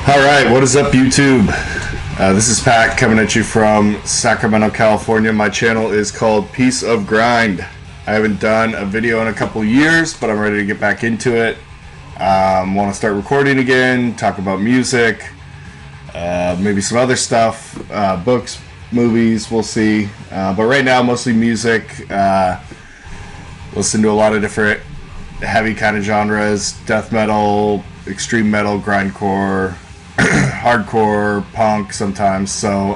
All right, what is up, YouTube? This is Pat coming at you from Sacramento, California. My channel is called Piece of Grind. I haven't done a video in a couple years, but I'm ready to get back into it. Want to start recording again, talk about music, maybe some other stuff, books, movies, we'll see. But right now, mostly music. Listen to a lot of different heavy kind of genres, death metal, extreme metal, grindcore, hardcore, punk sometimes. So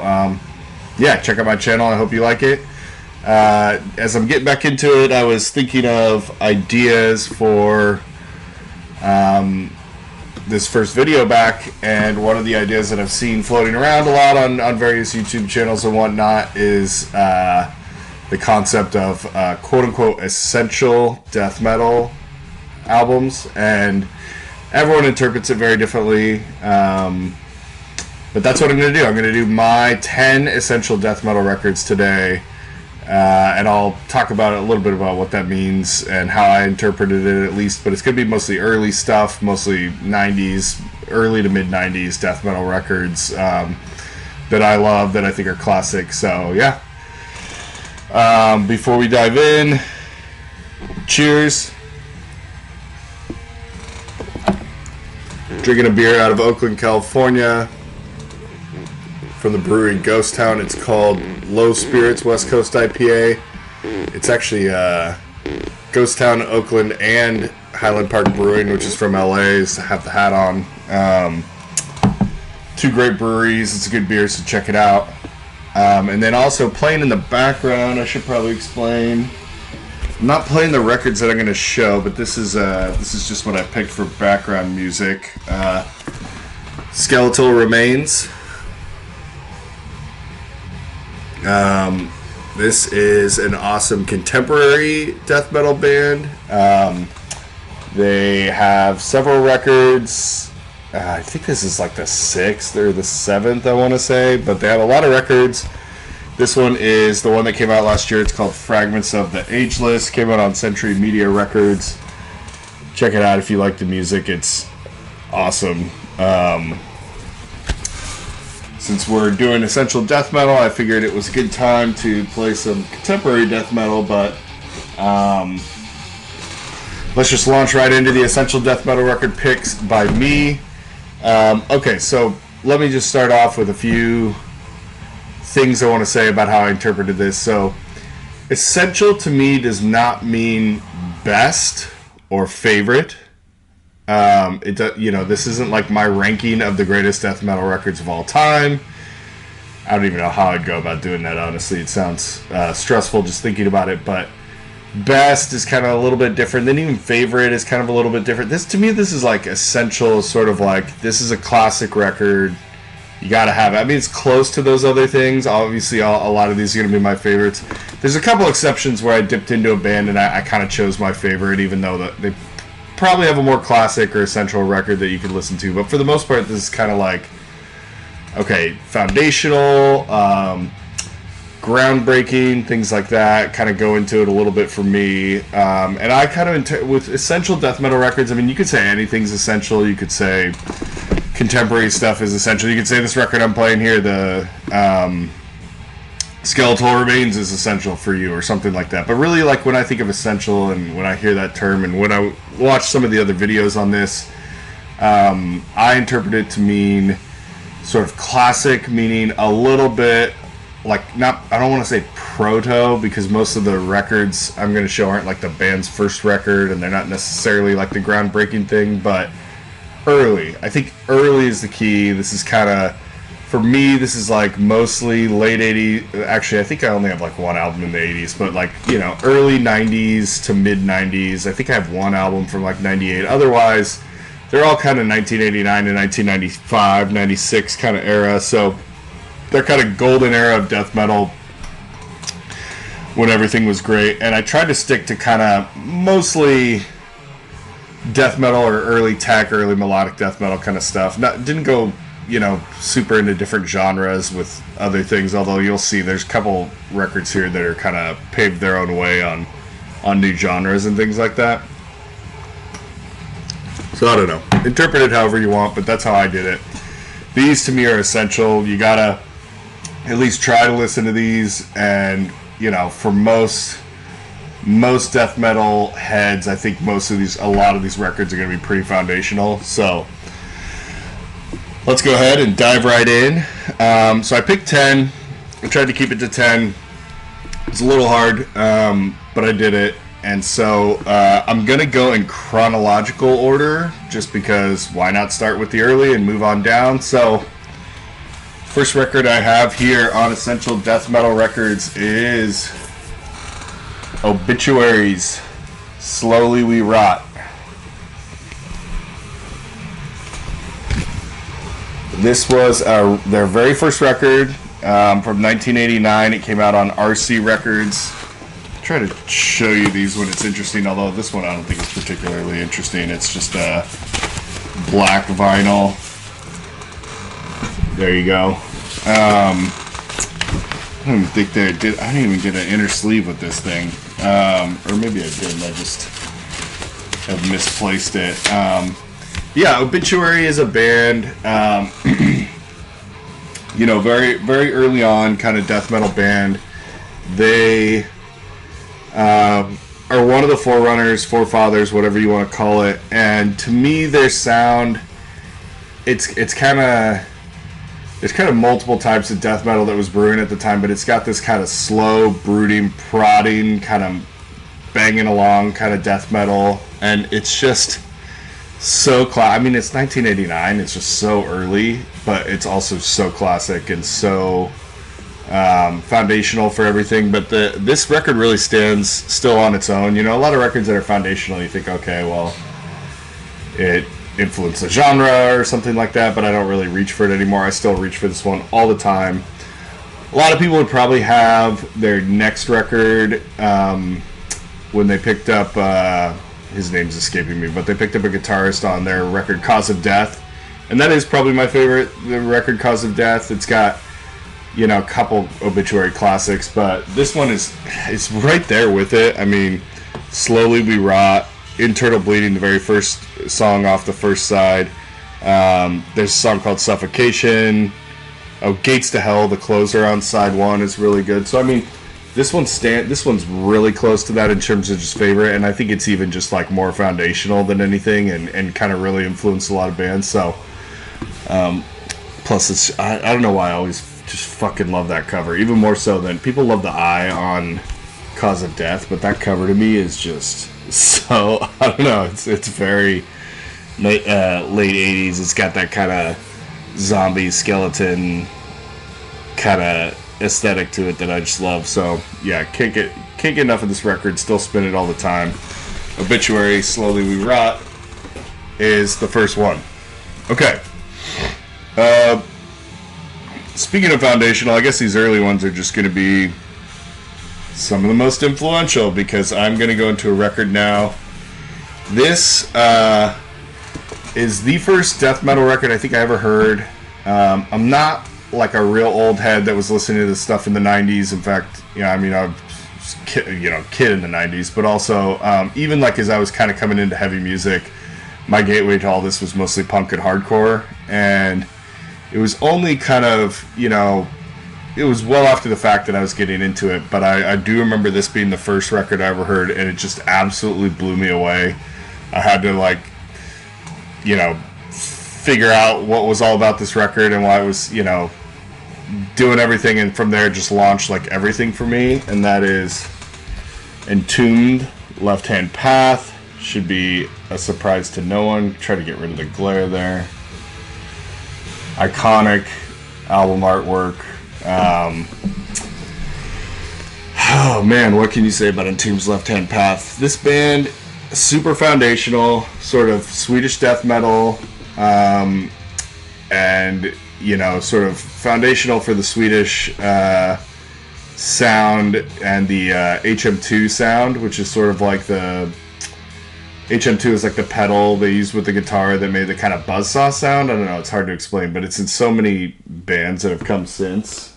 yeah, check out my channel. I hope you like it. As I'm getting back into it, I was thinking of ideas for this first video back, and one of the ideas that I've seen floating around a lot on various YouTube channels and whatnot is the concept of quote-unquote essential death metal albums, and everyone interprets it very differently, but that's what I'm going to do. I'm going to do my 10 essential death metal records today, and I'll talk about a little bit about what that means and how I interpreted it, at least. But it's going to be mostly early stuff, mostly 90s, early to mid 90s death metal records that I love, that I think are classic. So yeah, before we dive in, cheers. Drinking a beer out of Oakland, California, from the brewery Ghost Town. It's called Low Spirits West Coast IPA. It's actually Ghost Town, Oakland, and Highland Park Brewing, which is from LA. I have the hat on. Two great breweries. It's a good beer, so check it out. And then also playing in the background, I should probably explain. I'm not playing the records that I'm going to show, but this is just what I picked for background music. Skeletal Remains. This is an awesome contemporary death metal band. They have several records. I think this is like the 6th or the 7th, I want to say, but they have a lot of records. This one is the one that came out last year. It's called Fragments of the Ageless. Came out on Century Media Records. Check it out if you like the music. It's awesome. Since we're doing essential death metal, I figured it was a good time to play some contemporary death metal, but let's just launch right into the essential death metal record picks by me. Okay, so let me just start off with a few things I want to say about how I interpreted this. So, essential to me does not mean best or favorite. This isn't like my ranking of the greatest death metal records of all time. I don't even know how I'd go about doing that, honestly. It sounds stressful just thinking about it, but best is kind of a little bit different. Then even favorite is kind of a little bit different. To me, this is like essential, sort of like, this is a classic record. You gotta have it. I mean, it's close to those other things. Obviously, a lot of these are gonna be my favorites. There's a couple exceptions where I dipped into a band and I kind of chose my favorite, even though they probably have a more classic or essential record that you could listen to. But for the most part, this is kind of like, okay, foundational, groundbreaking, things like that. Kind of go into it a little bit for me. And I kind of, with essential death metal records, I mean, you could say anything's essential. You could say contemporary stuff is essential. You could say this record I'm playing here, the Skeletal Remains, is essential for you, or something like that. But really, like, when I think of essential and when I hear that term and when I watch some of the other videos on this, I interpret it to mean sort of classic, meaning a little bit like, I don't want to say proto, because most of the records I'm going to show aren't like the band's first record, and they're not necessarily like the groundbreaking thing, but early. I think early is the key. This is kind of, for me, this is like mostly late 80s. Actually, I think I only have like one album in the 80s, but like, early 90s to mid 90s. I think I have one album from like 98. Otherwise, they're all kind of 1989 to 1995, 96 kind of era. So they're kind of golden era of death metal when everything was great. And I tried to stick to kind of mostly death metal or early tech, early melodic death metal kind of stuff. Didn't go, super into different genres with other things, although you'll see there's a couple records here that are kind of paved their own way on new genres and things like that. So I don't know. Interpret it however you want, but that's how I did it. these to me are essential. You gotta at least try to listen to these, and you know, for most death metal heads, I think a lot of these records are going to be pretty foundational. So let's go ahead and dive right in. So I picked 10. I tried to keep it to 10. It's a little hard, but I did it. And so I'm going to go in chronological order, just because why not start with the early and move on down. So first record I have here on Essential Death Metal Records is Obituaries, Slowly We Rot. This was their very first record from 1989. It came out on RC Records. I'll try to show you these when it's interesting, although this one I don't think is particularly interesting. It's just a black vinyl. There you go. I don't even think I didn't even get an inner sleeve with this thing. Or maybe I didn't. I just have misplaced it. Yeah, Obituary is a band, you know, very, very early on, kind of death metal band. They are one of the forefathers, whatever you want to call it. And to me, their sound, it's kind of... There's kind of multiple types of death metal that was brewing at the time, but it's got this kind of slow, brooding, prodding, kind of banging along kind of death metal, and it's just so I mean, it's 1989, it's just so early, but it's also so classic and so foundational for everything. But this record really stands still on its own. You know, a lot of records that are foundational, you think, okay, well, it influence the genre or something like that, but I don't really reach for it anymore. I still reach for this one all the time. A lot of people would probably have their next record when they picked up his name's escaping me, but they picked up a guitarist on their record Cause of Death, and that is probably my favorite, the record Cause of Death. It's got, you know, a couple Obituary classics, but this one is right there with it. I mean, Slowly We Rot, Internal Bleeding, the very first song off the first side. There's a song called Suffocation. Gates to Hell, the closer on side one, is really good. So I mean, this one's really close to that in terms of just favorite, and I think it's even just like more foundational than anything, and kind of really influenced a lot of bands. So plus it's I don't know why I always just fucking love that cover, even more so than people love the eye on Cause of Death, but that cover to me is just so, I don't know, it's very late 80s. It's got that kind of zombie skeleton kind of aesthetic to it that I just love. So yeah, can't get enough of this record. Still spin it all the time. Obituary, Slowly We Rot is the first one. Okay. Speaking of foundational, I guess these early ones are just going to be some of the most influential, because I'm going to go into a record now. This is the first death metal record I think I ever heard. I'm not like a real old head that was listening to this stuff in the 90s. In fact, you know, I mean, I was kid in the 90s, but also even like as I was kind of coming into heavy music, my gateway to all this was mostly punk and hardcore, and it was only kind of, you know, it was well after the fact that I was getting into it, but I do remember this being the first record I ever heard, and it just absolutely blew me away. I had to, like, you know, figure out what was all about this record and why it was, you know, doing everything, and from there just launched, like, everything for me, and that is Entombed, Left Hand Path. Should be a surprise to no one. Try to get rid of the glare there. Iconic album artwork. Oh man, what can you say about Entombed's Left Hand Path? This band, super foundational, sort of Swedish death metal, and, you know, sort of foundational for the Swedish sound and the HM2 sound, which is sort of like the HM2 is like the pedal they used with the guitar that made the kind of buzzsaw sound. I don't know, it's hard to explain, but it's in so many bands that have come since.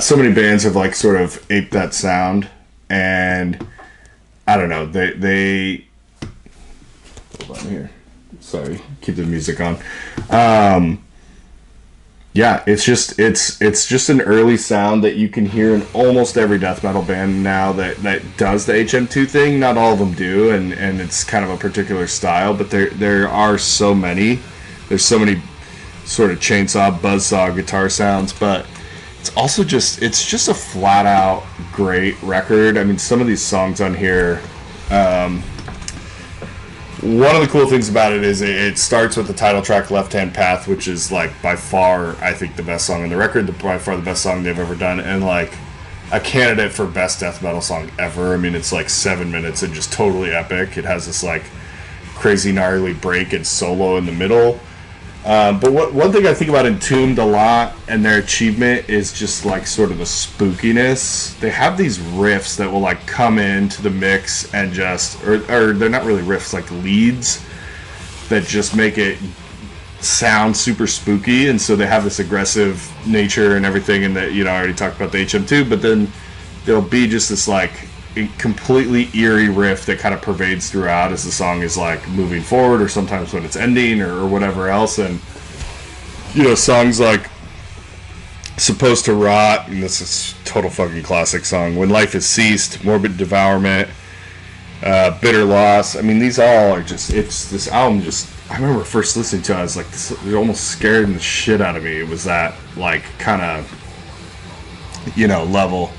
So many bands have like sort of aped that sound, and I don't know, they button here. Sorry, keep the music on. Yeah, it's just an early sound that you can hear in almost every death metal band now that does the HM2 thing. Not all of them do, and it's kind of a particular style, but there are so many. There's so many sort of chainsaw, buzzsaw guitar sounds, but it's just a flat out great record. I mean, some of these songs on here. One of the cool things about it is it starts with the title track, Left Hand Path, which is like by far, I think, the best song on the record, by far the best song they've ever done, and like a candidate for best death metal song ever. I mean, it's like 7 minutes and just totally epic. It has this like crazy gnarly break and solo in the middle. But one thing I think about Entombed a lot and their achievement is just like sort of the spookiness. They have these riffs that will like come into the mix and just, or they're not really riffs, like leads that just make it sound super spooky. And so they have this aggressive nature and everything. And that, I already talked about the HM2, but then there'll be just this like completely eerie riff that kind of pervades throughout as the song is like moving forward, or sometimes when it's ending, or whatever else. And songs like Supposed to Rot, and this is total fucking classic song, When Life Has Ceased, Morbid Devourment, Bitter Loss. I mean, these all are just, it's this album just, I remember first listening to it, I was like, this, it almost scared the shit out of me. It was that like kind of level.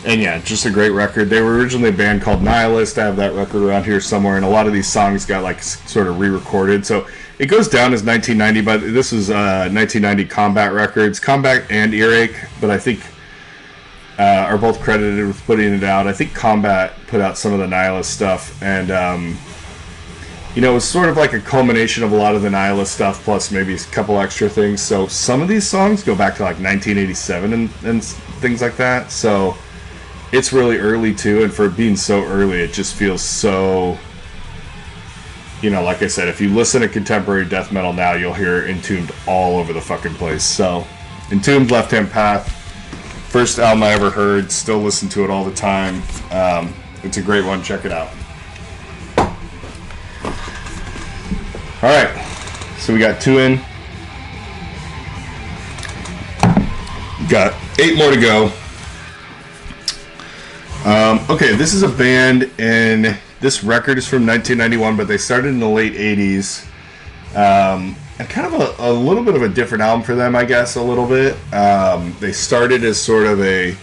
And yeah, just a great record. They were originally a band called Nihilist. I have that record around here somewhere, and a lot of these songs got like sort of re-recorded. So it goes down as 1990, but this was 1990 Combat Records. Combat and Earache, but I think are both credited with putting it out. I think Combat put out some of the Nihilist stuff, and it was sort of like a culmination of a lot of the Nihilist stuff, plus maybe a couple extra things. So some of these songs go back to like 1987 and things like that. So it's really early too, and for it being so early, it just feels so, like I said, if you listen to contemporary death metal now, you'll hear Entombed all over the fucking place. So, Entombed, Left Hand Path, first album I ever heard, still listen to it all the time. It's a great one, check it out. Alright, so we got 2 in. Got 8 more to go. Okay, this is a band, and this record is from 1991, but they started in the late 80s. And kind of a little bit of a different album for them, I guess, a little bit. They started as sort of a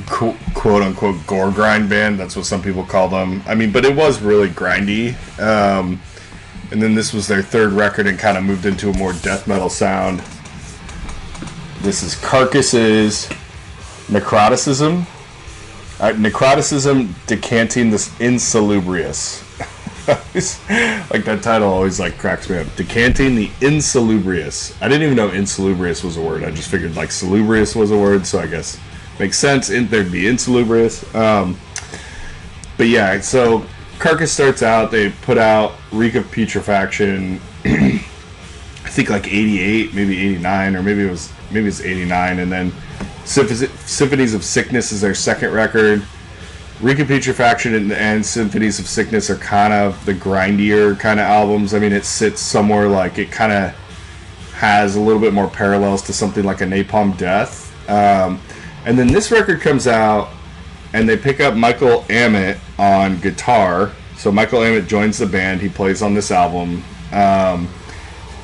quote-unquote gore grind band. That's what some people call them. I mean, but it was really grindy. And then this was their third record and kind of moved into a more death metal sound. This is Carcass's Necroticism. Necroticism Decanting the Insalubrious. Like that title always like cracks me up. Decanting the Insalubrious. I didn't even know insalubrious was a word. I just figured like salubrious was a word, so I guess makes sense. There'd be insalubrious. But yeah, so Carcass starts out. They put out Reek of Putrefaction. I think like 88, maybe 89, or maybe it's 89, and then Symphonies of Sickness is their second record. Reek of Putrefaction and Symphonies of Sickness are kind of the grindier kind of albums. I mean, it sits somewhere like it kind of has a little bit more parallels to something like a Napalm Death. And then this record comes out, and they pick up Michael Amott on guitar. So Michael Amott joins the band. He plays on this album.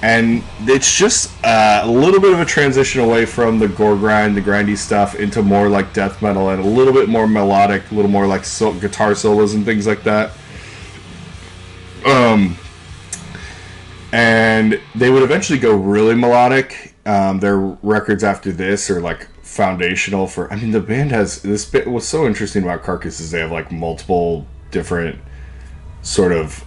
And it's just a little bit of a transition away from the gore grind, the grindy stuff, into more like death metal and a little bit more melodic, a little more like guitar solos and things like that. And they would eventually go really melodic. Their records after this are like foundational for. I mean, the band has this. What's so interesting about Carcass is they have like multiple different sort of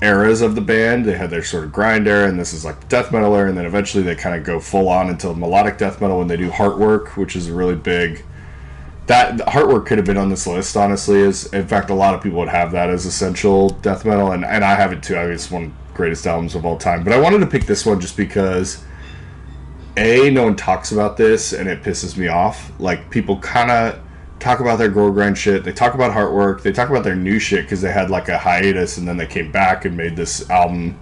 eras of the band. They had their sort of grind era, and this is like the death metal era, and then eventually they kind of go full on into melodic death metal when they do Heartwork, which is a really big. That Heartwork could have been on this list, honestly. Is in fact a lot of people would have that as essential death metal, and I have it too. I mean, it's one of the greatest albums of all time. But I wanted to pick this one just because no one talks about this, and it pisses me off. Like, people kind of talk about their gore grind shit. They talk about Heartwork. They talk about their new shit because they had like a hiatus and then they came back and made this album,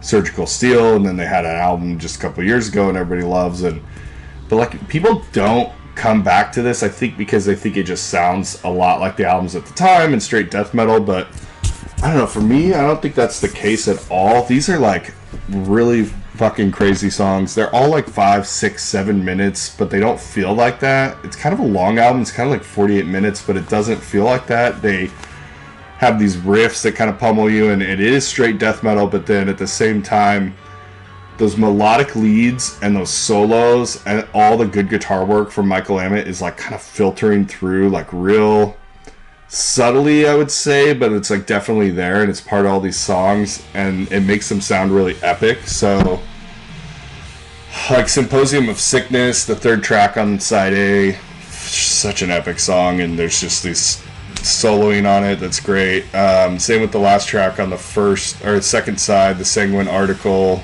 Surgical Steel, and then they had an album just a couple years ago and everybody loves it. But like, people don't come back to this, I think, because they think it just sounds a lot like the albums at the time and straight death metal. But I don't know, for me, I don't think that's the case at all. These are like really fucking crazy songs. They're all like 5, 6, 7 minutes, but they don't feel like that. It's kind of a long album. It's kind of like 48 minutes, but it doesn't feel like that. They have these riffs that kind of pummel you, and it is straight death metal, but then at the same time, those melodic leads and those solos and all the good guitar work from Michael Amott is like kind of filtering through like real subtly, I would say, but it's like definitely there, and it's part of all these songs, and it makes them sound really epic. So like Symposium of Sickness, the third track on side A, such an epic song, and there's just this soloing on it that's great. Same with the last track on the first or second side, the Sanguine Article.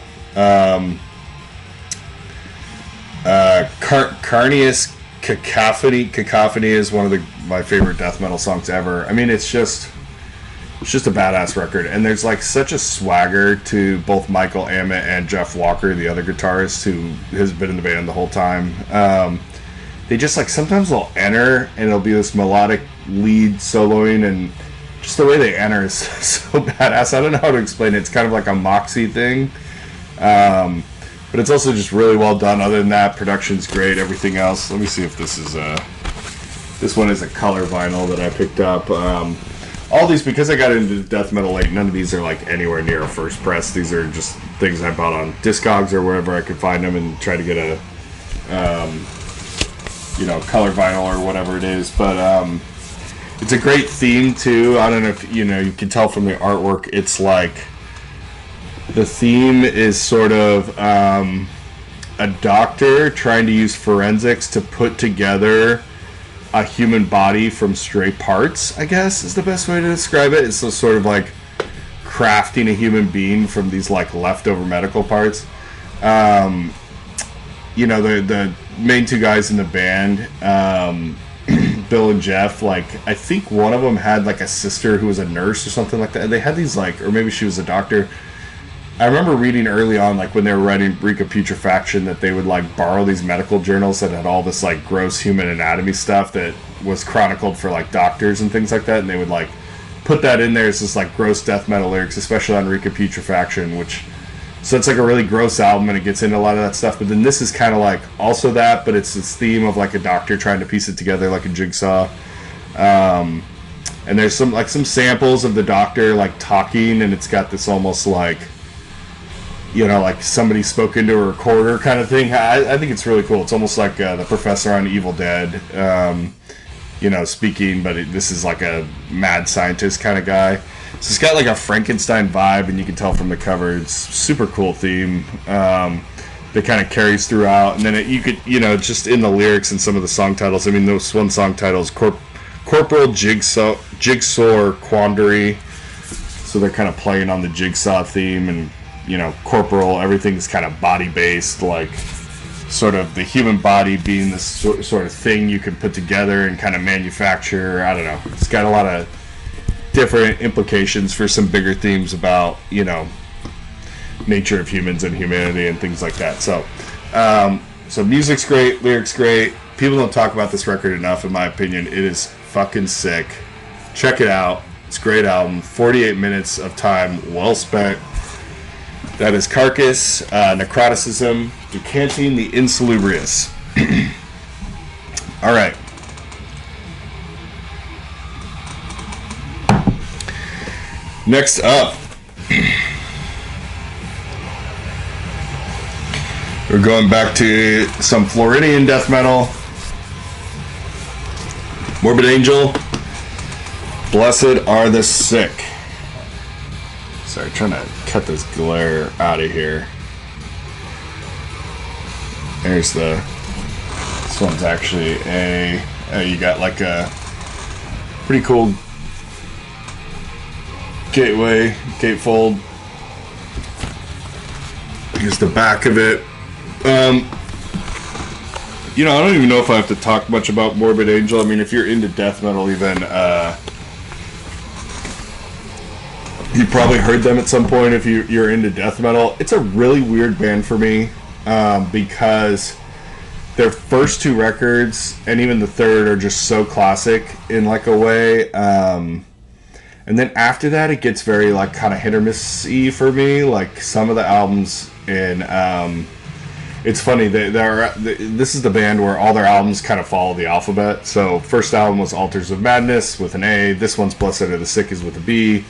Carnious Cacophony is one of my favorite death metal songs ever. I mean, it's just a badass record, and there's like such a swagger to both Michael Amott and Jeff Walker, the other guitarist who has been in the band the whole time. They just like, sometimes they'll enter and it'll be this melodic lead soloing, and just the way they enter is so badass. I don't know how to explain it. It's kind of like a Moxie thing. But it's also just really well done. Other than that, production's great, everything else. Let me see if this is this one is a color vinyl that I picked up. All these, because I got into death metal late, none of these are like anywhere near a first press. These are just things I bought on Discogs or wherever I could find them, and try to get a color vinyl or whatever it is. But it's a great theme too. I don't know if you can tell from the artwork. It's like the theme is sort of a doctor trying to use forensics to put together a human body from stray parts, I guess is the best way to describe it. It's sort of like crafting a human being from these like leftover medical parts. The main two guys in the band, Bill and Jeff, like I think one of them had like a sister who was a nurse or something like that. And they had these like, or maybe she was a doctor. I remember reading early on, like when they were writing Reek of Putrefaction, that they would like borrow these medical journals that had all this like gross human anatomy stuff that was chronicled for like doctors and things like that, and they would like put that in there as this like gross death metal lyrics, especially on Reek of Putrefaction, so it's like a really gross album and it gets into a lot of that stuff. But then this is kind of like also that, but it's this theme of like a doctor trying to piece it together like a jigsaw. And there's some samples of the doctor like talking, and it's got this almost like, like somebody spoke into a recorder kind of thing. I think it's really cool. It's almost like the professor on Evil Dead, speaking, but this is like a mad scientist kind of guy. So it's got like a Frankenstein vibe, and you can tell from the cover. It's super cool theme that kind of carries throughout. And then you could, just in the lyrics and some of the song titles. I mean, this one song title is Corporal Jigsaw Quandary. So they're kind of playing on the jigsaw theme, and corporal, everything's kind of body based, like sort of the human body being this sort of thing you can put together and kind of manufacture. I don't know. It's got a lot of different implications for some bigger themes about, nature of humans and humanity and things like that. So, so music's great, lyrics great. People don't talk about this record enough, in my opinion. It is fucking sick. Check it out. It's a great album. 48 minutes of time well spent. That is Carcass, Necroticism, Decanting the Insalubrious. All right. Next up, we're going back to some Floridian death metal. Morbid Angel, Blessed Are the Sick. Sorry, trying to cut this glare out of here. There's this one's actually you got like a pretty cool gatefold. Here's the back of it. You know, I don't even know if I have to talk much about Morbid Angel. I mean, if you're into death metal, even you probably heard them at some point. If you're into death metal, it's a really weird band for me because their first two records and even the third are just so classic in like a way. And then after that, it gets very like kind of hit or miss-y for me. Like some of the albums in, it's funny. This is the band where all their albums kind of follow the alphabet. So first album was Altars of Madness with an A. This one's Blessed Are the Sick is with a B.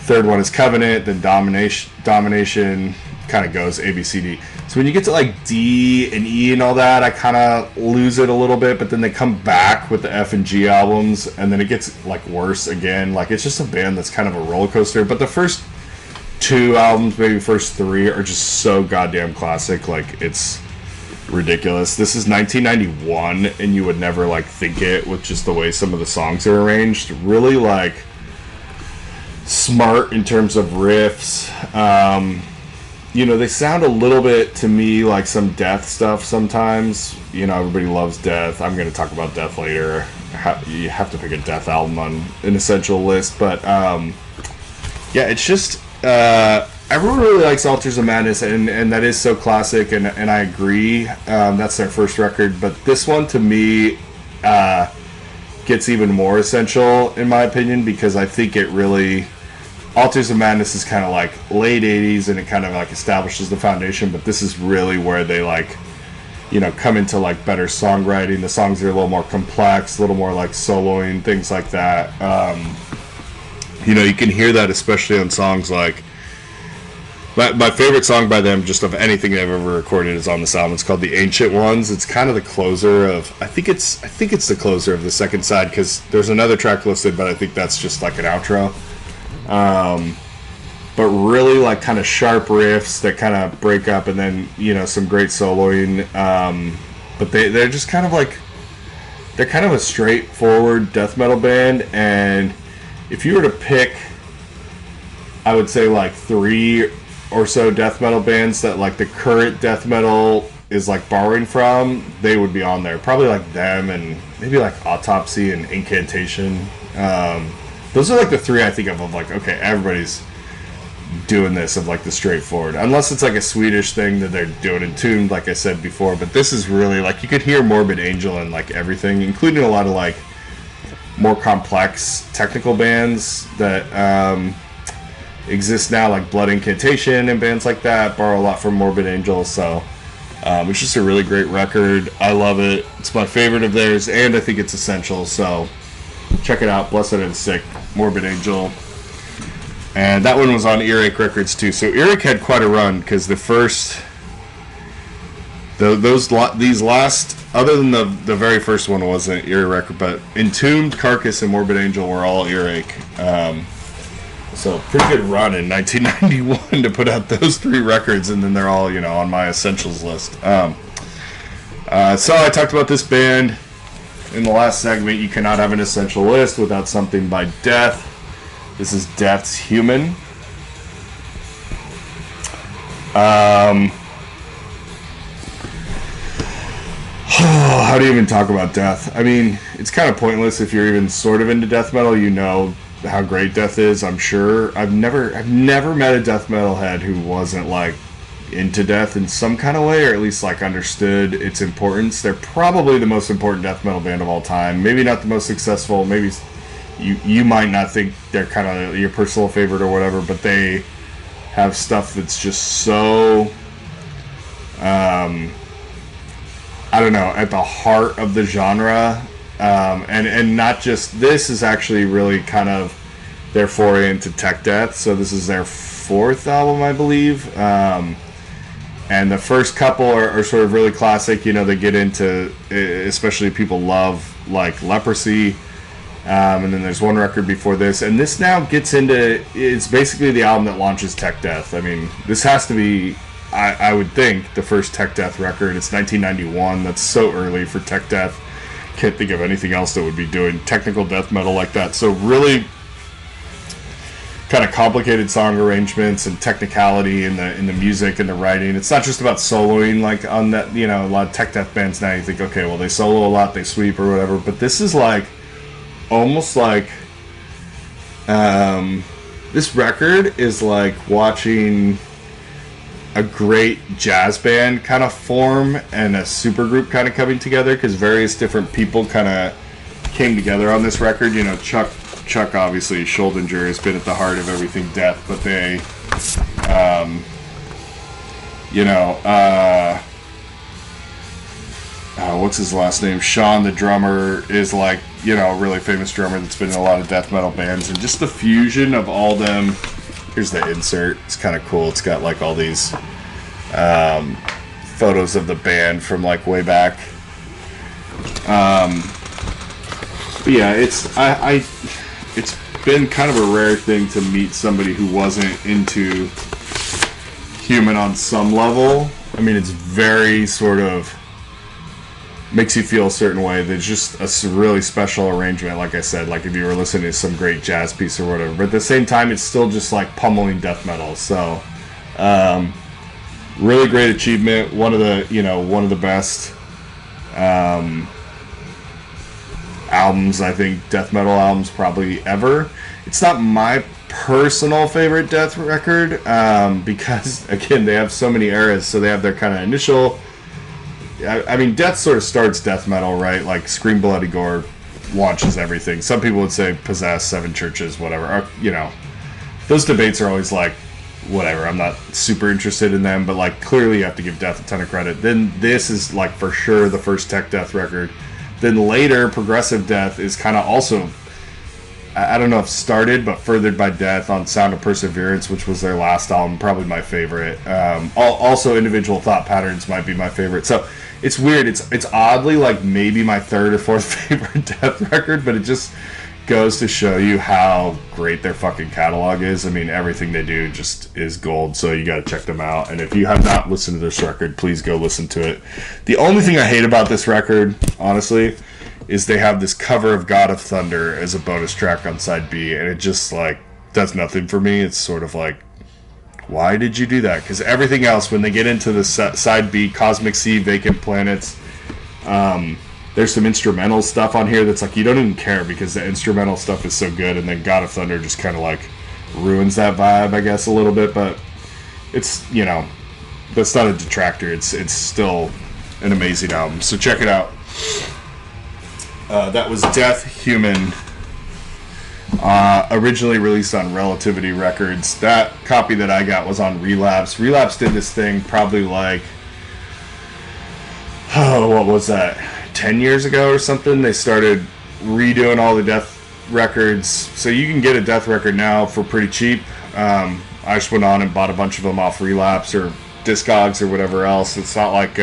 Third one is Covenant. Then Domination kind of goes A, B, C, D. So when you get to like D and E and all that, I kind of lose it a little bit, but then they come back with the F and G albums, and then it gets like worse again. Like it's just a band that's kind of a roller coaster. But the first two albums, maybe first three, are just so goddamn classic. Like it's ridiculous. This is 1991, and you would never like think it with just the way some of the songs are arranged. Really like smart in terms of riffs. You know, they sound a little bit to me like some Death stuff sometimes. You know, everybody loves Death. I'm going to talk about Death later. You have to pick a Death album on an essential list. But, yeah, it's just... everyone really likes Altars of Madness, and that is so classic, and I agree. That's their first record. But this one, to me, gets even more essential, in my opinion, because I think it really... Altars of Madness is kind of like late 80s, and it kind of like establishes the foundation, but this is really where they like, you know, come into like better songwriting. The songs are a little more complex, a little more like soloing, things like that. You know, you can hear that especially on songs like my favorite song by them, just of anything they've ever recorded, is on this album. It's called The Ancient Ones. It's kind of the closer of, I think it's the closer of the second side, because there's another track listed, but I think that's just like an outro. But really like kind of sharp riffs that kind of break up, and then, you know, some great soloing. But they're just kind of like, they're kind of a straightforward death metal band. And if you were to pick, I would say like 3 or so death metal bands that like the current death metal is like borrowing from, they would be on there. Probably like them, and maybe like Autopsy and Incantation. Those are like the 3 I think of like, okay, everybody's doing this, of like the straightforward. Unless it's like a Swedish thing that they're doing Entombed, like I said before. But this is really like, you could hear Morbid Angel and like everything, including a lot of like more complex technical bands that exist now, like Blood Incantation and bands like that borrow a lot from Morbid Angel. So it's just a really great record. I love it. It's my favorite of theirs, and I think it's essential. So check it out, Blessed and Sick, Morbid Angel. And that one was on Earache Records too. So Earache had quite a run, because the first, these last, other than the very first one wasn't Earache, but Entombed, Carcass, and Morbid Angel were all Earache. So pretty good run in 1991 to put out those 3 records, and then they're all, you know, on my essentials list. So I talked about this band in the last segment. You cannot have an essential list without something by Death. This is Death's Human. How do you even talk about Death? I mean, it's kind of pointless if you're even sort of into death metal. You know how great Death is, I'm sure. I've never met a death metal head who wasn't like into Death in some kind of way, or at least like understood its importance. They're probably the most important death metal band of all time. Maybe not the most successful. Maybe you might not think they're kind of your personal favorite or whatever, but they have stuff that's just so I don't know, at the heart of the genre. And not just, this is actually really kind of their foray into tech death. So this is their 4th album, I believe. And the first couple are sort of really classic. You know, they get into, especially people love like Leprosy. And then there's one record before this. And this now gets into, it's basically the album that launches tech death. I mean, this has to be, I would think, the first tech death record. It's 1991. That's so early for tech death. Can't think of anything else that would be doing technical death metal like that. So really kind of complicated song arrangements and technicality in the music and the writing. It's not just about soloing like on that, you know, a lot of tech death bands now you think, okay, well they solo a lot, they sweep or whatever, but this is like almost like this record is like watching a great jazz band kind of form and a supergroup kind of coming together, because various different people kind of came together on this record. You know, Chuck obviously, Scholdinger has been at the heart of everything Death, but they, what's his last name? Sean, the drummer, is like, you know, a really famous drummer that's been in a lot of death metal bands, and just the fusion of all them. Here's the insert. It's kind of cool. It's got like all these photos of the band from like way back. But yeah, it's been kind of a rare thing to meet somebody who wasn't into Human on some level. I mean, it's very sort of makes you feel a certain way. There's just a really special arrangement, like I said, like if you were listening to some great jazz piece or whatever, but at the same time it's still just like pummeling death metal. So really great achievement, one of the best albums, I think, death metal albums probably ever. It's not my personal favorite Death record, because again they have so many eras. So they have their kind of initial, I mean, Death sort of starts death metal, right? Like Scream Bloody Gore launches everything. Some people would say Possessed, Seven Churches, whatever. Or, you know, those debates are always like, whatever. I'm not super interested in them, but like clearly you have to give Death a ton of credit. Then this is like for sure the first tech death record. Then later, progressive death is kind of also, I don't know if started, but furthered by Death on Sound of Perseverance, which was their last album, probably my favorite. Also, Individual Thought Patterns might be my favorite. So it's weird. It's oddly like maybe my third or fourth favorite Death record, but it just goes to show you how great their fucking catalog is. I mean, everything they do just is gold, so you gotta check them out. And if you have not listened to this record, please go listen to it. The only thing I hate about this record, honestly, is they have this cover of God of Thunder as a bonus track on side B, and it just like does nothing for me. It's sort of like, why did you do that? Because everything else, when they get into the side B, Cosmic Sea, Vacant Planets, there's some instrumental stuff on here that's like you don't even care because the instrumental stuff is so good, and then God of Thunder just kind of like ruins that vibe, I guess, a little bit. But it's, you know, that's not a detractor. It's still an amazing album, so check it out. That was Death Human, originally released on Relativity Records. That copy that I got was on Relapse. Relapse did this thing probably like, what was that, 10 years ago or something? They started redoing all the Death records, so you can get a Death record now for pretty cheap. I just went on and bought a bunch of them off Relapse or Discogs or whatever else. It's not like,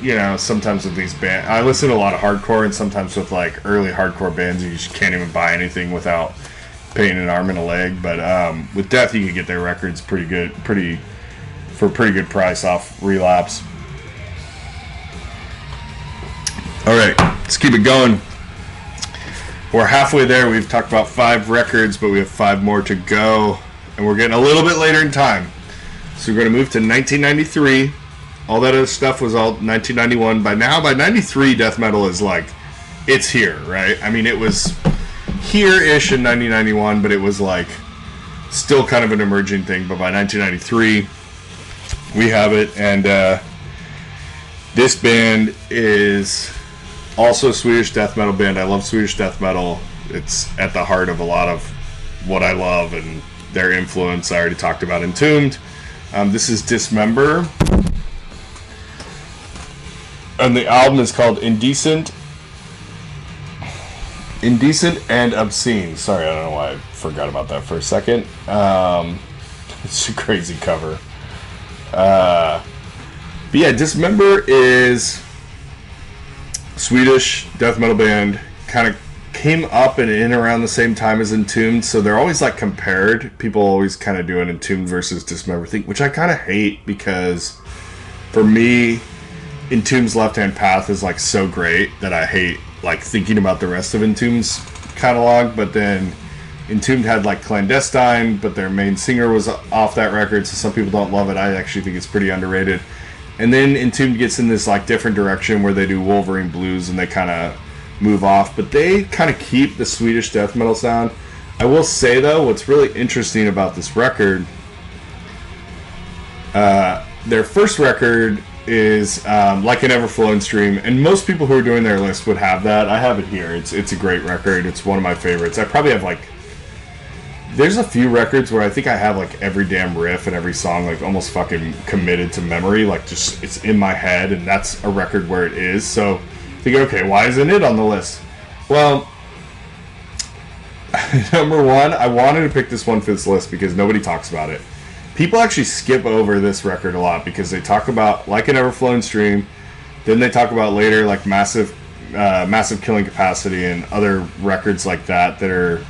you know, sometimes with these bands, I listen to a lot of hardcore, and sometimes with like early hardcore bands, you just can't even buy anything without paying an arm and a leg. But with Death, you can get their records for a pretty good price off Relapse. All right, let's keep it going. We're halfway there. We've talked about 5 records, but we have 5 more to go, and we're getting a little bit later in time. So we're going to move to 1993. All that other stuff was all 1991. By 93, death metal is like, it's here, right? I mean, it was here-ish in 1991, but it was like still kind of an emerging thing. But by 1993, we have it. And this band is also a Swedish death metal band. I love Swedish death metal. It's at the heart of a lot of what I love and their influence. I already talked about Entombed. This is Dismember. And the album is called Indecent and Obscene. Sorry, I don't know why I forgot about that for a second. It's a crazy cover. But yeah, Dismember is Swedish death metal band. Kind of came up and in around the same time as Entombed, so they're always like compared. People always kind of do an Entombed versus Dismember thing, which I kind of hate, because for me, Entombed's Left Hand Path is like so great that I hate like thinking about the rest of Entombed's catalog. But then Entombed had like Clandestine, but their main singer was off that record, so some people don't love it. I actually think it's pretty underrated. And then Entombed gets in this like different direction where they do Wolverine Blues and they kind of move off, but they kind of keep the Swedish death metal sound. I will say though, what's really interesting about this record, their first record is Like an Ever-Flowing Stream, and most people who are doing their list would have that. I have it here. It's a great record. It's one of my favorites. I probably have like, there's a few records where I think I have like every damn riff and every song like almost fucking committed to memory, like just it's in my head, and that's a record where it is. So I think, okay, why isn't it on the list? Well, number one, I wanted to pick this one for this list because nobody talks about it. People actually skip over this record a lot because they talk about Like an Ever-Flowing Stream, then they talk about later like Massive Killing Capacity and other records like that that are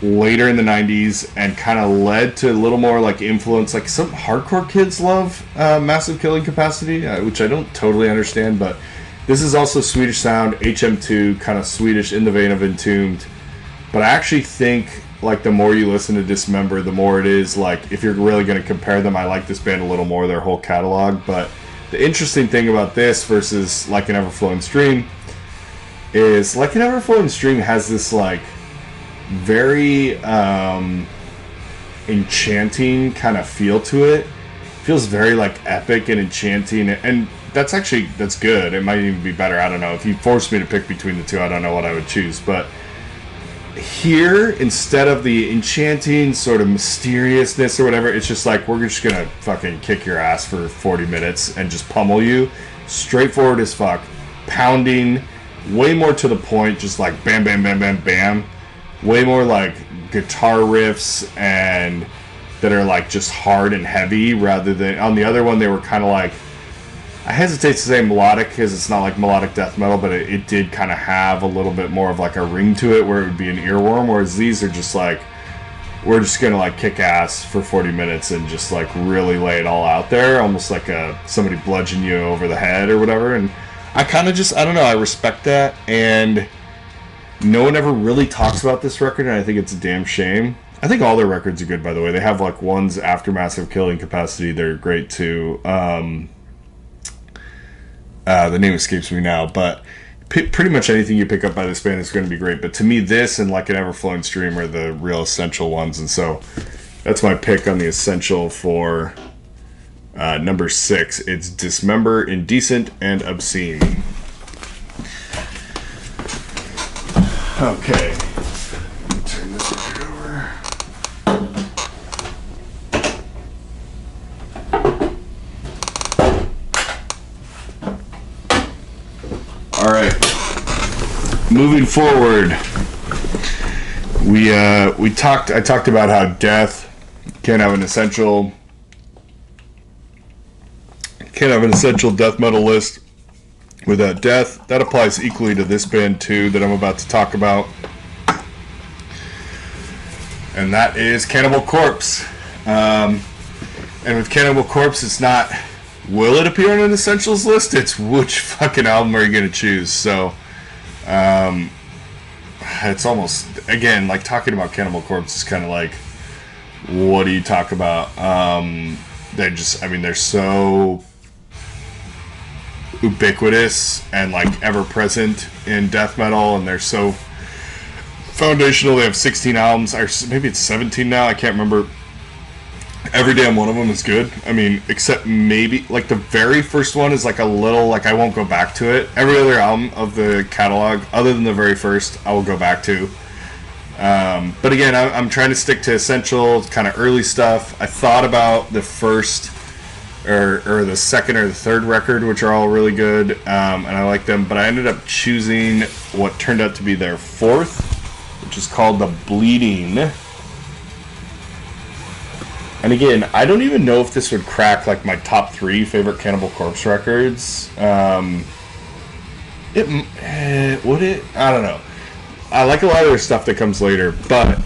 later in the 90s and kind of led to a little more like influence. Like some hardcore kids love Massive Killing Capacity, which I don't totally understand, but this is also Swedish sound, HM2, kind of Swedish in the vein of Entombed. But I actually think like the more you listen to Dismember, the more it is like, if you're really going to compare them, I like this band a little more, their whole catalog. But the interesting thing about this versus Like an Ever-Flowing Stream is Like an Ever-Flowing Stream has this like very enchanting kind of feel to it. Feels very like epic and enchanting, and that's good. It might even be better. I don't know. If you forced me to pick between the two, I don't know what I would choose. But here, instead of the enchanting sort of mysteriousness or whatever, it's just like, we're just gonna fucking kick your ass for 40 minutes and just pummel you. Straightforward as fuck. Pounding. Way more to the point. Just like bam, bam, bam, bam, bam. Way more like guitar riffs and that are like just hard and heavy, rather than on the other one they were kind of like, I hesitate to say melodic because it's not like melodic death metal, but it did kind of have a little bit more of like a ring to it where it would be an earworm, whereas these are just like, we're just gonna like kick ass for 40 minutes and just like really lay it all out there, almost like somebody bludgeon you over the head or whatever. And I kind of just, I don't know, I respect that, and no one ever really talks about this record, and I think it's a damn shame. I think all their records are good, by the way. They have like ones after Massive Killing Capacity, they're great too. The name escapes me now, but pretty much anything you pick up by this band is going to be great. But to me, this and Like an Ever-Flowing Stream are the real essential ones, and so that's my pick on the essential for number 6. It's Dismember, Indecent, and Obscene. Okay. Turn this record over. All right. Moving forward, I talked about how death can't have an essential death metal list without death. That applies equally to this band too that I'm about to talk about, and that is Cannibal Corpse. And with Cannibal Corpse, it's not will it appear on an essentials list, it's which fucking album are you going to choose. So it's almost, again, like talking about Cannibal Corpse is kind of like, what do you talk about? They're so ubiquitous and like ever present in death metal, and they're so foundational. They have 16 albums, or maybe it's 17 now, I can't remember. Every damn one of them is good. I mean, except maybe like the very first one is like a little like, I won't go back to it. Every other album of the catalog other than the very first I will go back to. But again, I'm trying to stick to essential kind of early stuff. I thought about the first or the second or the third record, which are all really good, and I like them, but I ended up choosing what turned out to be their fourth, which is called The Bleeding. And again, I don't even know if this would crack like my top 3 favorite Cannibal Corpse records. Would it? I don't know. I like a lot of their stuff that comes later, but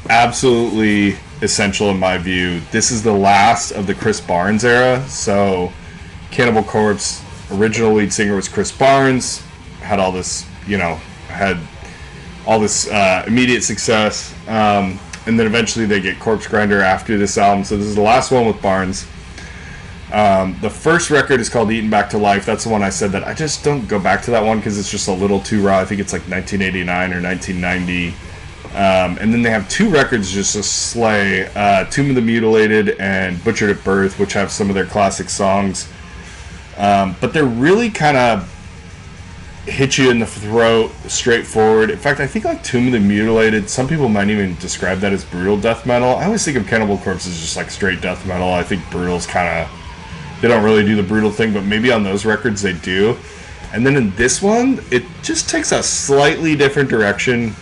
absolutely essential in my view. This is the last of the Chris Barnes era. So Cannibal Corpse, original lead singer was Chris Barnes, had all this, had all this immediate success. And then eventually they get Corpse Grinder after this album. So this is the last one with Barnes. The first record is called Eaten Back to Life. That's the one I said that I just don't go back to that one because it's just a little too raw. I think it's like 1989 or 1990. And then they have two records just to slay, Tomb of the Mutilated and Butchered at Birth, which have some of their classic songs. But they're really kind of hit you in the throat, straightforward. In fact, I think like Tomb of the Mutilated, some people might even describe that as brutal death metal. I always think of Cannibal Corpse as just like straight death metal. I think brutal's kind of, they don't really do the brutal thing, but maybe on those records they do. And then in this one, it just takes a slightly different direction.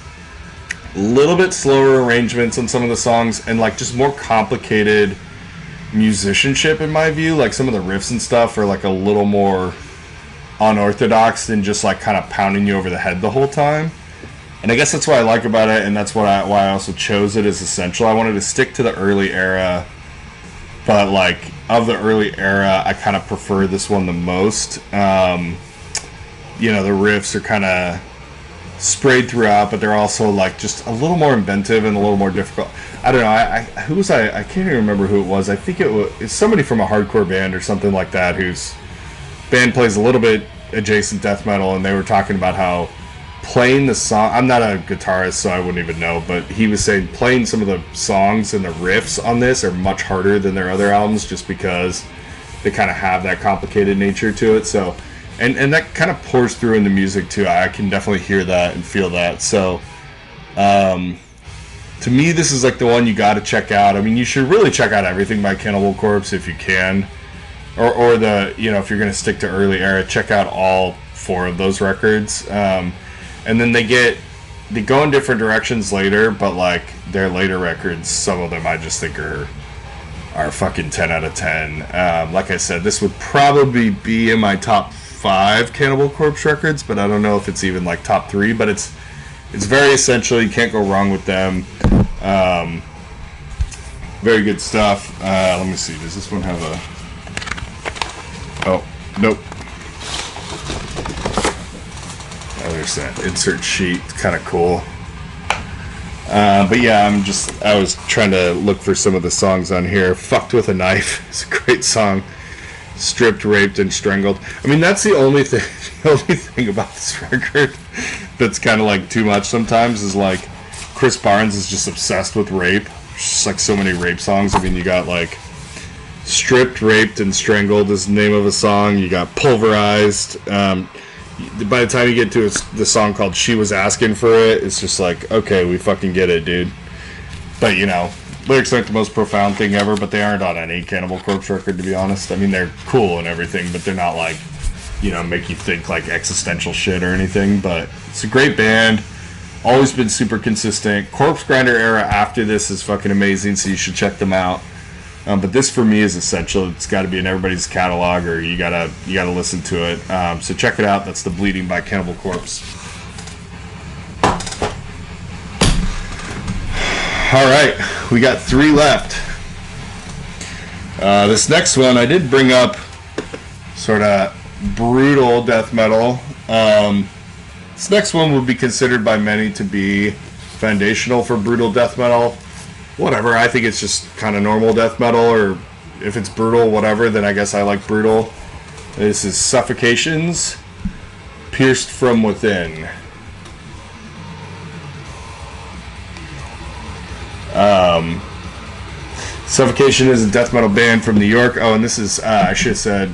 A little bit slower arrangements on some of the songs, and like just more complicated musicianship in my view. Like some of the riffs and stuff are like a little more unorthodox than just like kind of pounding you over the head the whole time. And I guess that's what I like about it, and that's why I also chose it as Essential. I wanted to stick to the early era, but like of the early era, I kind of prefer this one the most. You know, the riffs are kind of sprayed throughout, but they're also like just a little more inventive and a little more difficult. I don't know. I can't even remember who it was. I think it's somebody from a hardcore band or something like that whose band plays a little bit adjacent death metal, and they were talking about how playing the song, I'm not a guitarist so I wouldn't even know, but he was saying playing some of the songs and the riffs on this are much harder than their other albums just because they kind of have that complicated nature to it. So and that kind of pours through in the music too. I can definitely hear that and feel that. So to me, this is like the one you got to check out. I mean, you should really check out everything by Cannibal Corpse if you can. Or the, you know, if you're going to stick to early era, check out all four of those records. And then they go in different directions later, but like their later records, some of them I just think are fucking 10 out of 10. Like I said, this would probably be in my top 5 Cannibal Corpse records, but I don't know if it's even like top 3, but it's very essential. You can't go wrong with them. Very good stuff. Let me see. Does this one have a... Oh, nope. Oh, there's that insert sheet. It's kind of cool. But yeah, I was trying to look for some of the songs on here. Fucked with a Knife. It's a great song. Stripped, Raped, and Strangled. I mean, that's the only thing about this record that's kind of like too much sometimes is like Chris Barnes is just obsessed with rape. There's just like so many rape songs. I mean, you got like Stripped, Raped, and Strangled is the name of a song. You got Pulverized. By the time you get to the song called She Was Asking For It, it's just like, okay, we fucking get it, dude. But, you know, lyrics aren't the most profound thing ever, but they aren't on any Cannibal Corpse record, to be honest. I mean, they're cool and everything, but they're not like, you know, make you think like existential shit or anything. But it's a great band. Always been super consistent. Corpse Grinder era after this is fucking amazing, so you should check them out. But this for me is essential. It's got to be in everybody's catalog, or you gotta listen to it. So check it out. That's The Bleeding by Cannibal Corpse. All right, we got 3 left. This next one I did bring up, sort of brutal death metal. This next one would be considered by many to be foundational for brutal death metal. Whatever, I think it's just kind of normal death metal, or if it's brutal, whatever, then I guess I like brutal. This is Suffocation's Pierced From Within. Suffocation is a death metal band from New York. Oh, and this is, I should have said,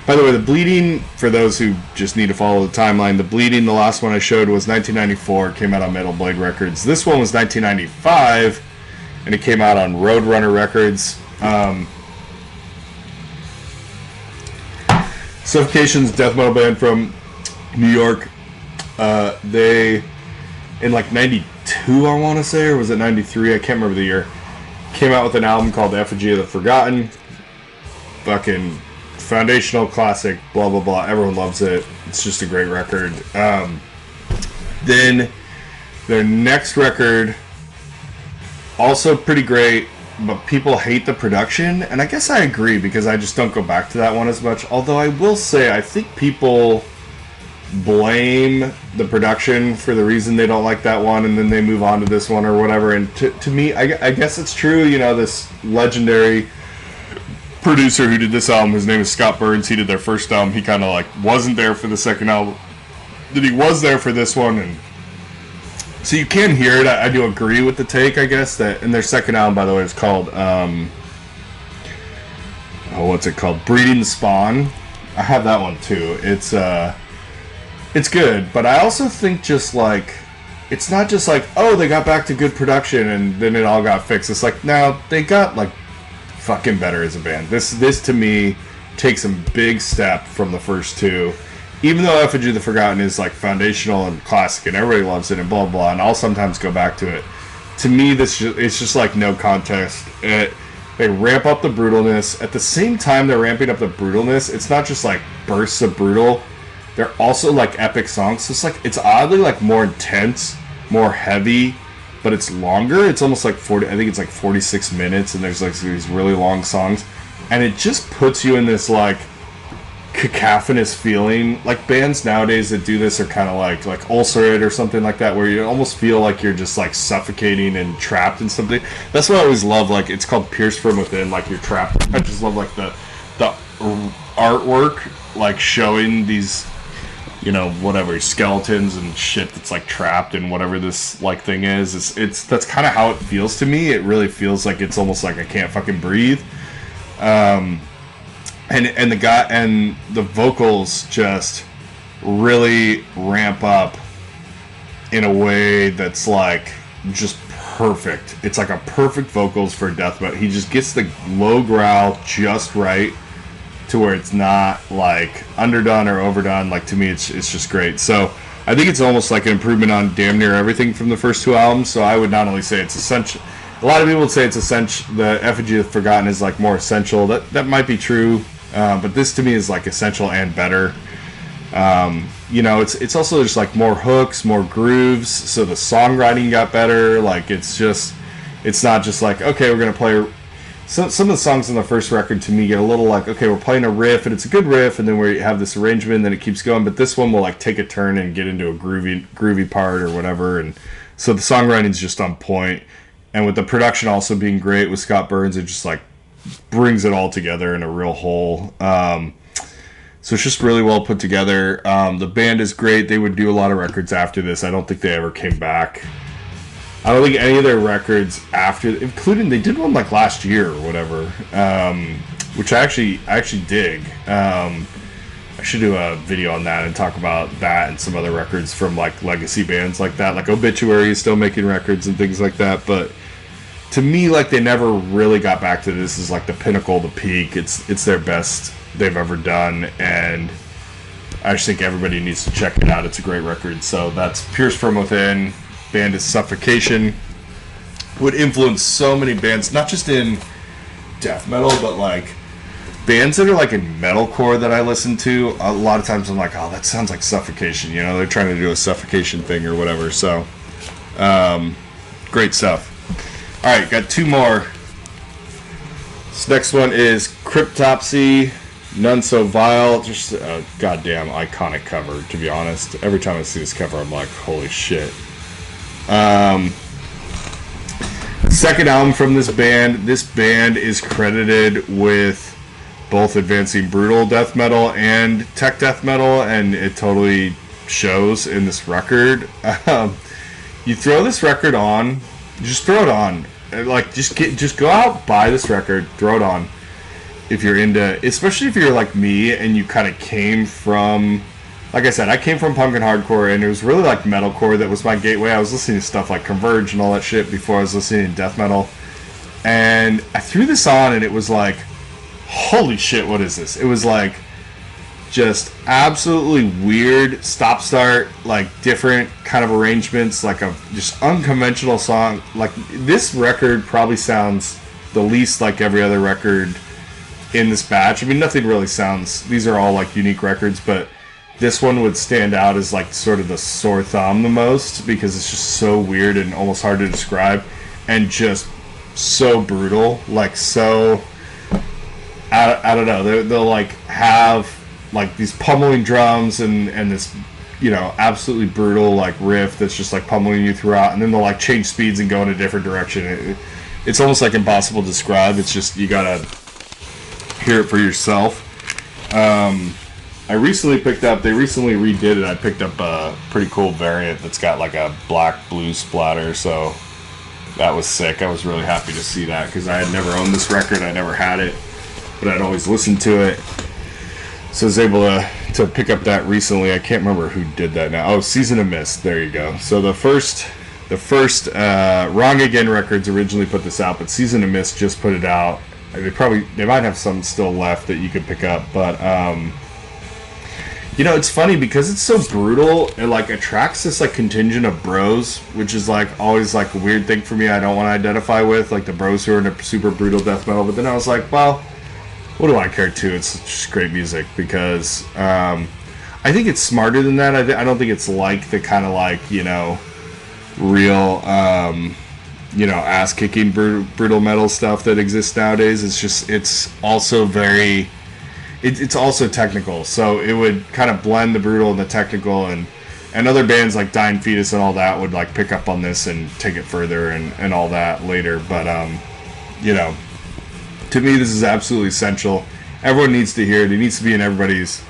by the way, The Bleeding, for those who just need to follow the timeline, The Bleeding, the last one I showed, was 1994, came out on Metal Blade Records. This one was 1995, and it came out on Roadrunner Records. Suffocation's death metal band from New York. They, in like 92, I want to say, or was it 93? I can't remember the year. Came out with an album called Effigy of the Forgotten. Fucking foundational classic, blah, blah, blah. Everyone loves it. It's just a great record. Then their next record, also pretty great, but people hate the production, and I guess I agree because I just don't go back to that one as much. Although I will say, I think people blame the production for the reason they don't like that one, and then they move on to this one or whatever. And to me, I guess it's true. You know, this legendary producer who did this album, his name is Scott Burns. He did their first album. He kind of like wasn't there for the second album, that he was there for this one, and so you can hear it. I do agree with the take, I guess, that. And their second album, by the way, is called what's it called? Breeding the Spawn. I have that one too. It's good, but I also think just like, it's not just like, oh, they got back to good production and then it all got fixed. It's like, no, they got like fucking better as a band. This to me takes a big step from the first two. Even though Effigy of the Forgotten is like foundational and classic and everybody loves it and blah blah, and I'll sometimes go back to it. To me, it's just like no contest. They ramp up the brutalness. At the same time they're ramping up the brutalness, it's not just like bursts of brutal. They're also like epic songs. So it's like, it's oddly like more intense, more heavy, but it's longer. It's almost like 40. I think it's like 46 minutes, and there's like these really long songs, and it just puts you in this like cacophonous feeling. Like bands nowadays that do this are kind of like Ulcerate or something like that, where you almost feel like you're just like suffocating and trapped in something. That's what I always love. Like, it's called Pierced from Within. Like, you're trapped. I just love like the artwork, like showing these, you know, whatever skeletons and shit that's like trapped in whatever this like thing is. It's that's kind of how it feels to me. It really feels like it's almost like I can't fucking breathe. And the guy and the vocals just really ramp up in a way that's like just perfect. It's like a perfect vocals for death metal. He just gets the low growl just right to where it's not like underdone or overdone. Like, to me, it's just great. So I think it's almost like an improvement on damn near everything from the first two albums. So I would not only say it's essential. A lot of people would say it's essential. The Effigy of the Forgotten is like more essential. That might be true. But this to me is like essential and better. You know, it's also just like more hooks, more grooves, so the songwriting got better. Like, it's not just like, okay, we're gonna play. Some of the songs on the first record to me get a little like, okay, we're playing a riff and it's a good riff, and then we have this arrangement and then it keeps going. But this one will like take a turn and get into a groovy part or whatever, and so the songwriting's just on point. And with the production also being great with Scott Burns, it just like brings it all together in a real whole. So it's just really well put together. The band is great. They would do a lot of records after this. I don't think they ever came back. I don't think any of their records after, including, they did one like last year or whatever, which I actually dig. I should do a video on that and talk about that and some other records from like legacy bands like that. Like Obituary is still making records and things like that, but to me, like, they never really got back to this as like the pinnacle, the peak. It's their best they've ever done, and I just think everybody needs to check it out. It's a great record. So that's Pierced from Within. Band is Suffocation. Would influence so many bands, not just in death metal, but like bands that are like in metalcore that I listen to. A lot of times I'm like, oh, that sounds like Suffocation. You know, they're trying to do a Suffocation thing or whatever. So great stuff. All right, got two more. This next one is Cryptopsy, None So Vile. Just a goddamn iconic cover, to be honest. Every time I see this cover, I'm like, holy shit. Second album from this band. This band is credited with both advancing brutal death metal and tech death metal, and it totally shows in this record. You throw this record on, just throw it on. Like, just go out, buy this record, throw it on. If you're into, especially if you're like me and you kind of came from, like I said, I came from punk and hardcore, and it was really like metalcore that was my gateway. I was listening to stuff like Converge and all that shit before I was listening to death metal. And I threw this on, and it was like, holy shit, what is this? It was like just absolutely weird stop-start, like different kind of arrangements, like a just unconventional song. Like, this record probably sounds the least like every other record in this batch. I mean, nothing really sounds, these are all like unique records, but this one would stand out as like sort of the sore thumb the most, because it's just so weird and almost hard to describe, and just so brutal. Like, so I don't know, they'll like have like these pummeling drums and this you know, absolutely brutal like riff that's just like pummeling you throughout, and then they'll like change speeds and go in a different direction. It's almost like impossible to describe. It's just, you gotta hear it for yourself. I recently picked up, they recently redid it. I picked up a pretty cool variant that's got like a black blue splatter, so that was sick. I was really happy to see that because I had never owned this record. I never had it, but I'd always listened to it. So I was able to pick up that recently. I can't remember who did that now. Oh, Season of Mist. There you go. So the first Wrong Again Records originally put this out, but Season of Mist just put it out. They might have some still left that you could pick up, but you know, it's funny because it's so brutal. It like attracts this like contingent of bros, which is like always like a weird thing for me. I don't want to identify with like the bros who are into super brutal death metal. But then I was like, well, what do I care too? It's just great music because I think it's smarter than that. I don't think it's like the kind of like, you know, real you know, ass kicking brutal metal stuff that exists nowadays. It's also very. It's also technical, so it would kind of blend the brutal and the technical, and other bands like Dying Fetus and all that would like pick up on this and take it further and all that later. But you know, to me this is absolutely essential. Everyone needs to hear it. It needs to be in everybody's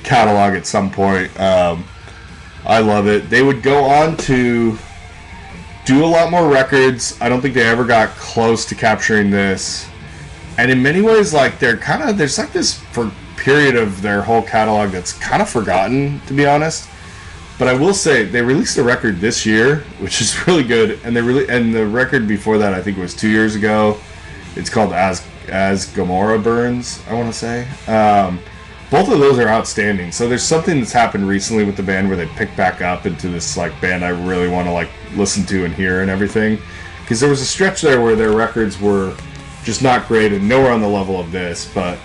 catalog at some point. I love it. They would go on to do a lot more records. I don't think they ever got close to capturing this. And in many ways, like there's like this period of their whole catalog that's kind of forgotten, to be honest. But I will say they released a record this year, which is really good, and the record before that I think was 2 years ago. It's called As Gomorrah Burns, I want to say. Both of those are outstanding. So there's something that's happened recently with the band where they picked back up into this like band I really want to like listen to and hear and everything. Because there was a stretch there where their records were just not great and nowhere on the level of this, but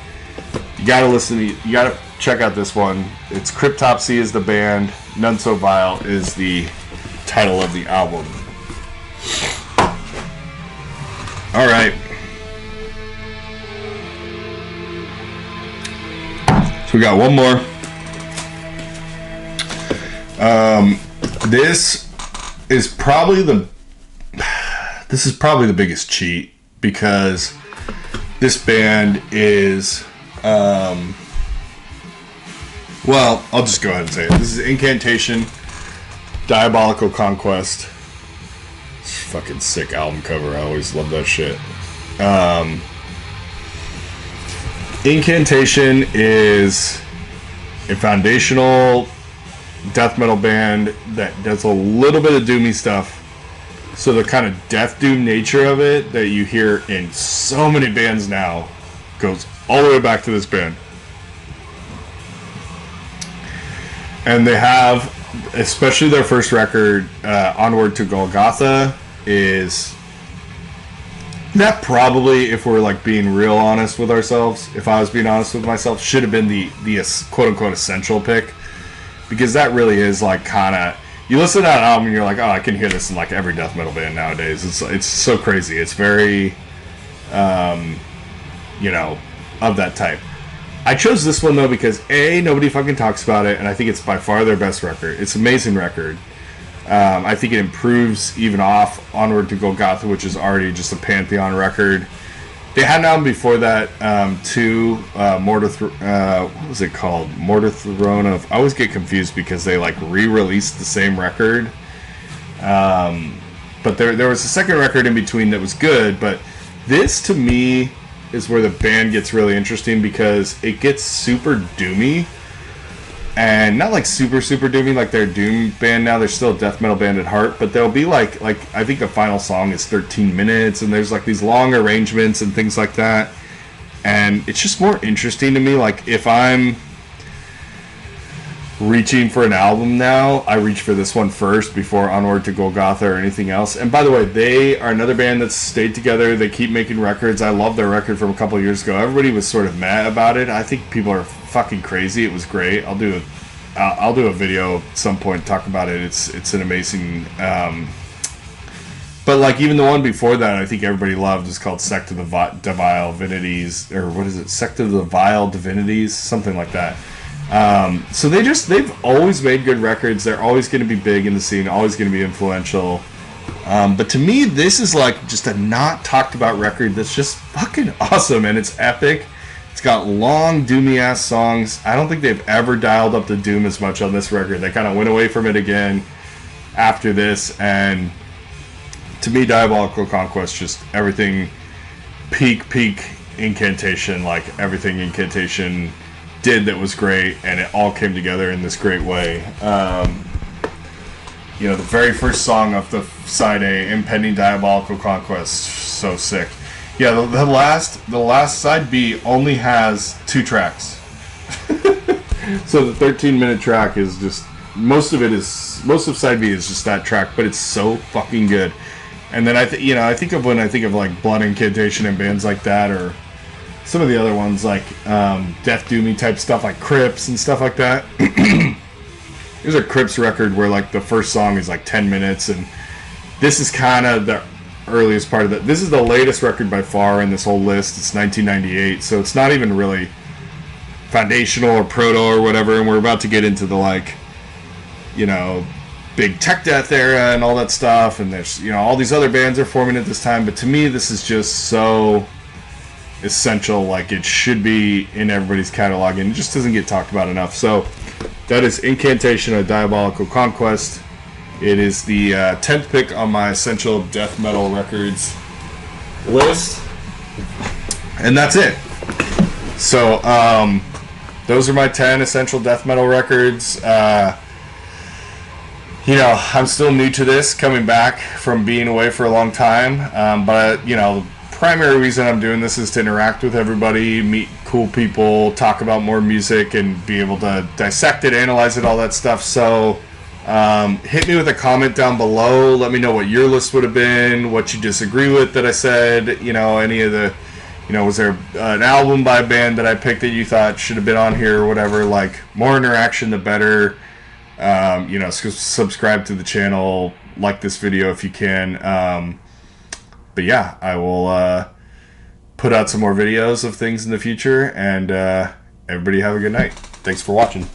you gotta listen to, you gotta check out this one. It's Cryptopsy is the band, None So Vile is the title of the album. Alright. So we got one more. This is probably the biggest cheat, because this band is well, I'll just go ahead and say it. This is Incantation, Diabolical Conquest. It's a fucking sick album cover. I always love that shit. Incantation is a foundational death metal band that does a little bit of doomy stuff. So the kind of death doom nature of it that you hear in so many bands now goes all the way back to this band. And they have, especially their first record, Onward to Golgotha, is that probably, if we're like being real honest with ourselves, if I was being honest with myself, should have been the quote unquote essential pick, because that really is like kind of, you listen to that album and you're like, oh, I can hear this in like every death metal band nowadays. It's so crazy. It's very, you know, of that type. I chose this one though because A, nobody fucking talks about it, and I think it's by far their best record. It's an amazing record. I think it improves even off Onward to Golgotha, which is already just a Pantheon record. They had an album before that, too, what was it called? Mortar Throne of... I always get confused because they, like, re-released the same record. But there was a second record in between that was good, but this, to me, is where the band gets really interesting because it gets super doomy. And not like super doomy like their doom band now. They're still a death metal band at heart, but they'll be like I think the final song is 13 minutes, and there's like these long arrangements and things like that. And it's just more interesting to me. Like if I'm reaching for an album now, I reach for this one first before Onward to Golgotha or anything else. And by the way, they are another band that's stayed together. They keep making records. I love their record from a couple of years ago. Everybody was sort of mad about it. I think people are fucking crazy. It was great. I'll do a video at some point, talk about it. It's an amazing but like even the one before that I think everybody loved is called Sect of the Vile Divinities, or what is it, Sect of the Vile Divinities, something like that. So they've always made good records. They're always going to be big in the scene, always going to be influential. But to me, this is like just a not talked about record that's just fucking awesome, and it's epic. It's got long, doomy ass songs. I don't think they've ever dialed up the doom as much on this record. They kind of went away from it again after this, and to me, Diabolical Conquest, just everything peak Incantation, like everything Incantation did that was great, and it all came together in this great way. You know, the very first song of the side A, Impending Diabolical Conquest, so sick. Yeah, the last side B only has 2 tracks. So the 13-minute track is just most of side B is just that track, but it's so fucking good. And then I think of like Blood Incantation and bands like that, or some of the other ones like Death Doomy type stuff like Crips and stuff like that. There's a Crips record where like the first song is like 10 minutes, and this is kind of the earliest part of that. This is the latest record by far in this whole list. It's 1998, so it's not even really foundational or proto or whatever, and we're about to get into the like, you know, big tech death era and all that stuff, and there's, you know, all these other bands are forming at this time, but to me this is just so essential, like it should be in everybody's catalog, and it just doesn't get talked about enough. So that is Incantation of Diabolical Conquest. It is the 10th pick on my Essential Death Metal Records list, and that's it. So those are my 10 Essential Death Metal Records. You know, I'm still new to this, coming back from being away for a long time, but you know, primary reason I'm doing this is to interact with everybody, meet cool people, talk about more music, and be able to dissect it, analyze it, all that stuff. So hit me with a comment down below. Let me know what your list would have been, what you disagree with that I said, you know, any of the, you know, was there an album by a band that I picked that you thought should have been on here or whatever. Like, more interaction the better. You know, subscribe to the channel, like this video if you can. But yeah, I will put out some more videos of things in the future, and everybody have a good night. Thanks for watching.